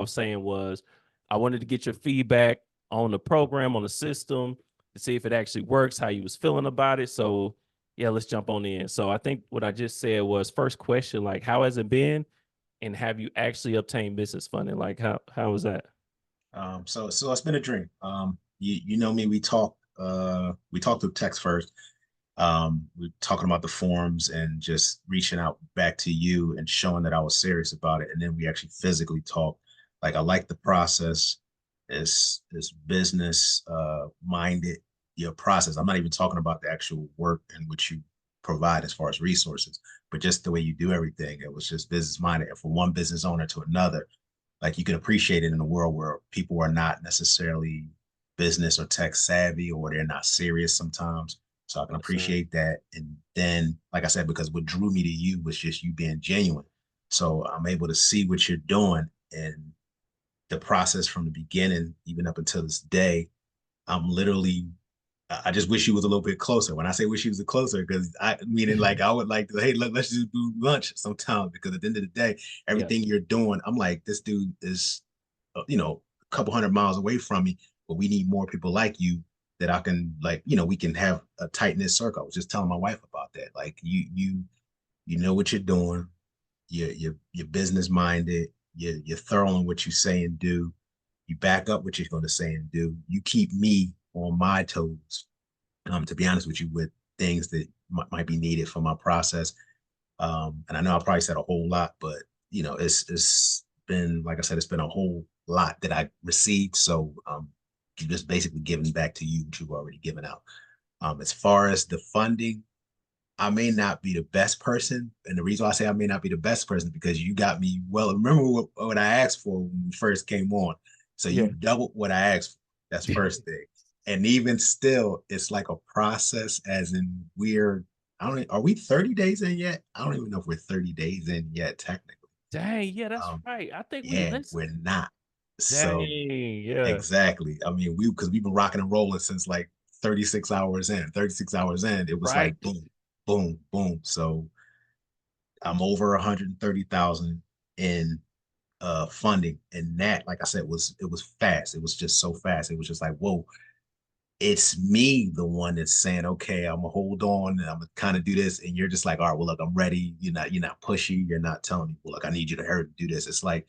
was saying was I wanted to get your feedback on the program, on the system, to see if it actually works, how you was feeling about it. So yeah, let's jump on in. So I think what I just said was first question, like how has it been? And have you actually obtained business funding? Like how was that? So it's been a dream. You know me, we talked through text first. We're talking about the forums and just reaching out back to you and showing that I was serious about it. And then we actually physically talked. Like I like the process. It's business minded, your process. I'm not even talking about the actual work in which you provide as far as resources, but just the way you do everything. It was just business minded. And from one business owner to another, like you can appreciate it in a world where people are not necessarily business or tech savvy or they're not serious sometimes. So I can Yes, sir. appreciate that. And then, like I said, because what drew me to you was just you being genuine. So I'm able to see what you're doing and the process from the beginning, even up until this day. I'm literally I just wish he was a little bit closer. When I say wish he was closer, because I mean, like I would like to, hey, let's just do lunch sometimes. Because at the end of the day, Yeah. everything you're doing, I'm like, this dude is, a couple hundred miles away from me, but we need more people like you that I can like, we can have a tight knit circle. I was just telling my wife about that. Like you know what you're doing. You're business minded. You're thorough in what you say and do. You back up what you're going to say and do. You keep me on my toes, to be honest with you, with things that might be needed for my process. And I know I probably said a whole lot, but it's been like I said, it's been a whole lot that I received. So just basically giving back to you what you've already given out. As far as the funding, I may not be the best person, and the reason why I say I may not be the best person is because you got me well. Remember what I asked for when we first came on, so you Yeah. doubled what I asked for. That's first thing. And even still, it's like a process, as in I don't, are we 30 days in yet? I don't even know if we're 30 days in yet, technically. Dang, yeah, that's Um, right. I think we yeah, listen. we're not. Dang, So yeah. exactly. I mean, because we've been rocking and rolling since like 36 hours in. 36 hours in, it was Right. like boom, boom, boom. So I'm over 130,000 in funding. And that, like I said, it was fast. It was just so fast. It was just like, whoa, it's me, the one that's saying, okay, I'm gonna hold on and I'm gonna kind of do this. And you're just like, all right, well, look, I'm ready. You're not pushy. You're not telling me, well, look, I need you to hurry to do this. It's like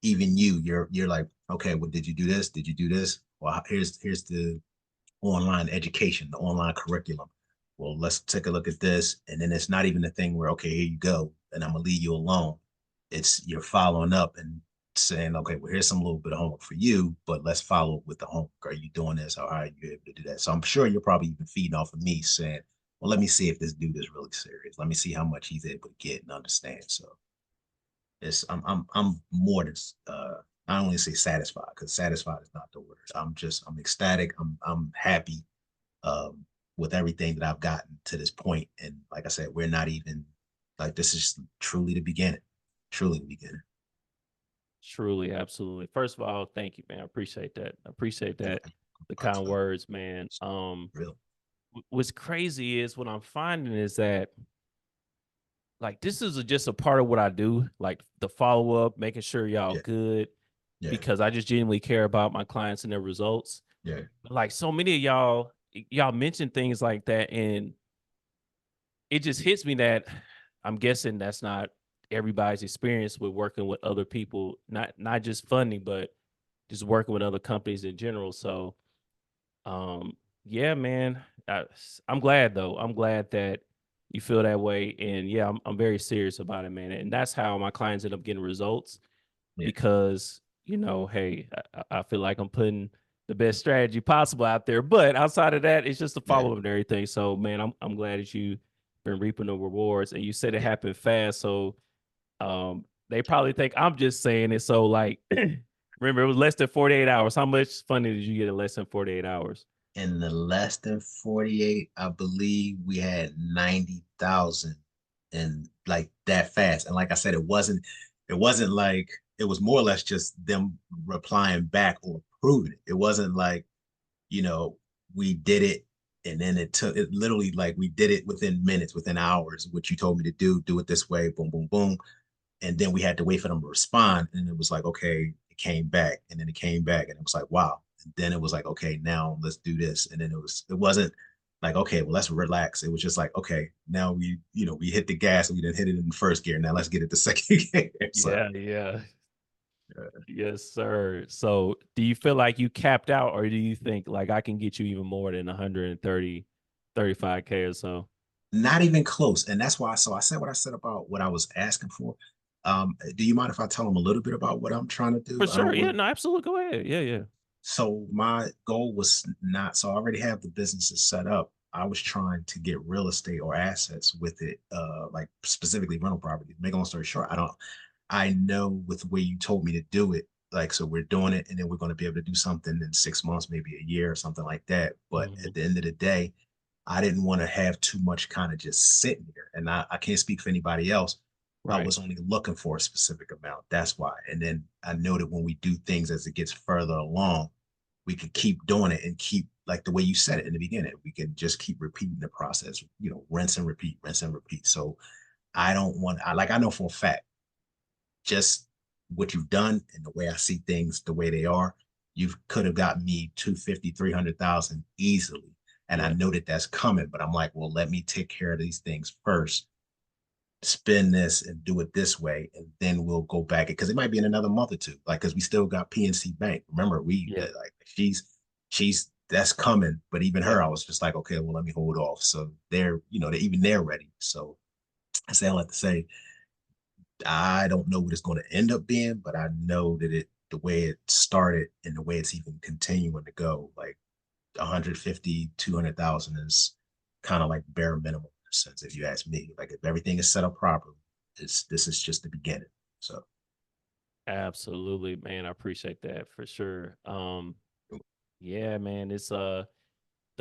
even you're like, okay, well, did you do this? Did you do this? Well, here's the online education, the online curriculum. Well, let's take a look at this. And then it's not even a thing where, okay, here you go, and I'm gonna leave you alone. It's you're following up and saying, okay, well, here's some little bit of homework for you, but let's follow up with the homework. Are you doing this? Or are you able to do that? So I'm sure you're probably even feeding off of me saying, well, let me see if this dude is really serious. Let me see how much he's able to get and understand. So I'm more than I don't want to say satisfied because satisfied is not the word. I'm ecstatic. I'm happy with everything that I've gotten to this point. And like I said, we're not even like this is truly the beginning. Truly the beginning. Truly, absolutely. First of all, thank you, man. I appreciate that. I appreciate that. The About kind to words, man. real. What's crazy is what I'm finding is that like this is just a part of what I do, like the follow up, making sure y'all Yeah, good, yeah, because I just genuinely care about my clients and their results. yeah, Like so many of y'all mention things like that, and it just hits me that I'm guessing that's not everybody's experience with working with other people, not just funding, but just working with other companies in general. So, yeah, man, I'm glad though. I'm glad that you feel that way, and yeah, I'm very serious about it, man. And that's how my clients end up getting results yeah, because hey, I feel like I'm putting the best strategy possible out there. But outside of that, it's just the yeah, follow up and everything. So, man, I'm glad that you been reaping the rewards, and you said it yeah. happened fast. So, they probably think I'm just saying it. So, like, remember, it was less than 48 hours. How much funding did you get in less than 48 hours? In the less than 48, I believe we had 90,000 and like that fast. And like I said, it wasn't like it was more or less just them replying back or approving it. It wasn't like, you know, we did it and then it took it literally like we did it within minutes, within hours, what you told me to do it this way, boom, boom, boom. And then we had to wait for them to respond. And it was like, okay, it came back, and then it came back, and it was like, wow. And then it was like, okay, now let's do this. And then it wasn't like, okay, well, let's relax. It was just like, okay, now we hit the gas and we didn't hit it in the first gear. Now let's get it the second gear. So Yeah, yeah. Yes, sir. So do you feel like you capped out, or do you think like I can get you even more than 130, 35K or so? not even close. And that's why, so I said what I said about what I was asking for. Do you mind if I tell them a little bit about what I'm trying to For do? I sure. don't Yeah, want. no, absolutely. Go ahead. Yeah, yeah. So my goal was not, so I already have the businesses set up. I was trying to get real estate or assets with it, like specifically rental property. Make a long story short, I know with the way you told me to do it, like, so we're doing it and then we're going to be able to do something in 6 months, maybe a year or something like that. But Mhm. at the end of the day, I didn't want to have too much kind of just sitting there. And I can't speak for anybody else. I Right. was only looking for a specific amount. That's why. And then I know that when we do things as it gets further along, we can keep doing it and keep, like the way you said it in the beginning, we can just keep repeating the process, rinse and repeat, rinse and repeat. So I don't want, I know for a fact, just what you've done and the way I see things the way they are, you could have got me 250, 300,000 easily. And I Yeah. know that that's coming, but I'm like, well, let me take care of these things first, spin this and do it this way, and then we'll go back because it might be in another month or two. Like, because we still got PNC Bank. Remember, Yeah. like she's that's coming, but even Yeah. her, I was just like, okay, well, let me hold off. So they're ready. So I say I like to say, I don't know what it's going to end up being, but I know that the way it started and the way it's even continuing to go, like 150, 200,000 is kind of like bare minimum in a sense, if you ask me. Like, if everything is set up properly, this is just the beginning. So Absolutely, man. I appreciate that for sure. Yeah, man. It's the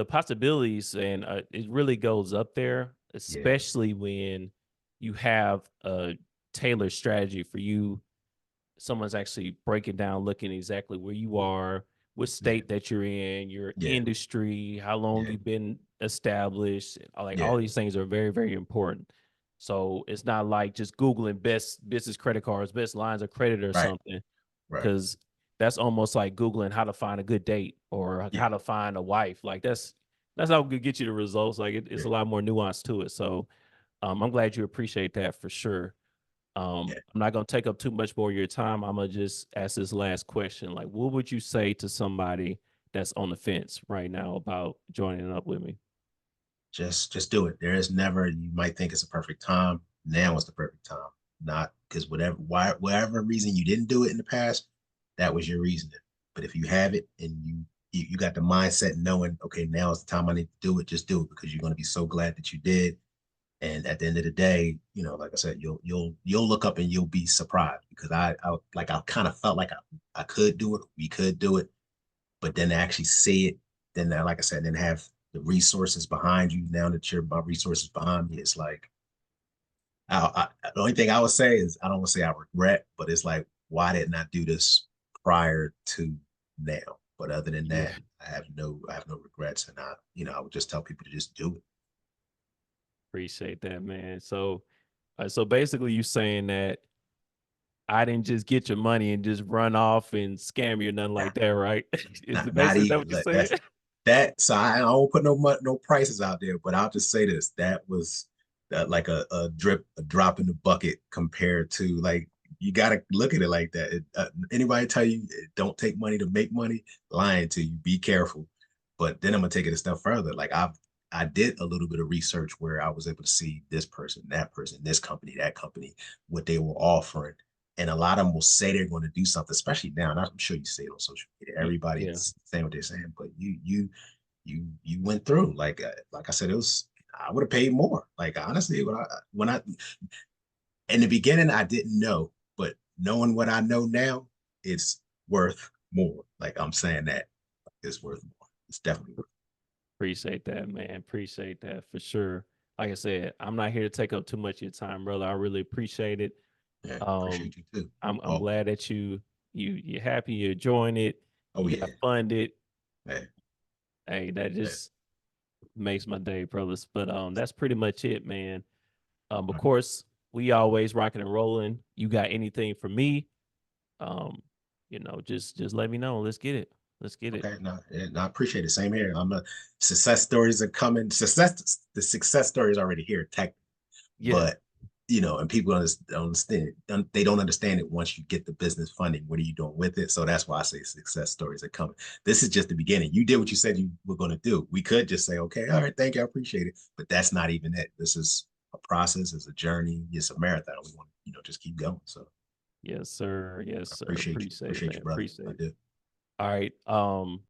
possibilities and it really goes up there, yeah, especially when you have a tailored strategy for you. Someone's actually breaking down, looking exactly where you are, what yeah, state that you're in, your yeah, industry, how long yeah, you've been established. Like yeah. all these things are very, very important. So it's not like just Googling best business credit cards, best lines of credit or Right, something, right. because that's almost like Googling how to find a good date or Yeah, how to find a wife. Like that's not gonna get you the results. Like it's yeah, a lot more nuance to it. So I'm glad you appreciate that for sure. yeah. I'm not gonna take up too much more of your time. I'm gonna just ask this last question. Like, what would you say to somebody that's on the fence right now about joining up with me? Just do it. There is never, you might think it's a perfect time. Now is the perfect time. Not because whatever reason you didn't do it in the past, that was your reasoning. But if you have it and you got the mindset knowing, okay, now is the time I need to do it, just do it because you're going to be so glad that you did. And at the end of the day, like I said, you'll look up and you'll be surprised because I kind of felt like I could do it, we could do it, but then to actually see it, then like I said, then have the resources behind you. Now that you're about resources behind me, it's like the only thing I would say is I don't want to say I regret, but it's like, why didn't I do this prior to now? But other than Yeah, that, I have no regrets, and I would just tell people to just do it. appreciate that, man. So basically, you saying that I didn't just get your money and just run off and scam you or nothing like that, right? Is it Not basically that even what you're like saying? that. So I don't put no prices out there, but I'll just say this: that was like a drop in the bucket compared to, like, you got to look at it like that. Anybody tell you don't take money to make money, lying to you. Be careful. But then I'm gonna take it a step further. Like, I did a little bit of research where I was able to see this person, that person, this company, that company, what they were offering. And a lot of them will say they're going to do something, especially now. And I'm sure you see it on social media. Yeah, Everybody's saying what they're saying, but you went through. Like I said, it was, I would have paid more. Like, honestly, when I in the beginning I didn't know, but knowing what I know now, it's worth more. Like, I'm saying that it's worth more. It's definitely worth appreciate that, man. Appreciate that for sure. Like I said, I'm not here to take up too much of your time, brother. I really appreciate it. it. Yeah, Um, appreciate you too. I'm Oh, glad that you're happy, you're enjoying it, oh you yeah, got funded. man. Hey, that Yeah. just makes my day, brothers. But that's pretty much it, man. Of Right. course, we always rocking and rolling. You got anything for me? Um, just let me know. Let's get it. Let's get it. Okay, no, and I appreciate it. Same here. I'm a success stories are coming. The success story is already here, tech, Yeah. but and people they don't understand it once you get the business funding. What are you doing with it? So that's why I say success stories are coming. This is just the beginning. You did what you said you were going to do. We could just say, okay, all right, thank you, I appreciate it, but that's not even it. This is a process, it's a journey, it's a marathon. We want to, just keep going. So Yes, sir. Yes, I sir. Appreciate it, appreciate you, man. brother. Appreciate I it. do. All right.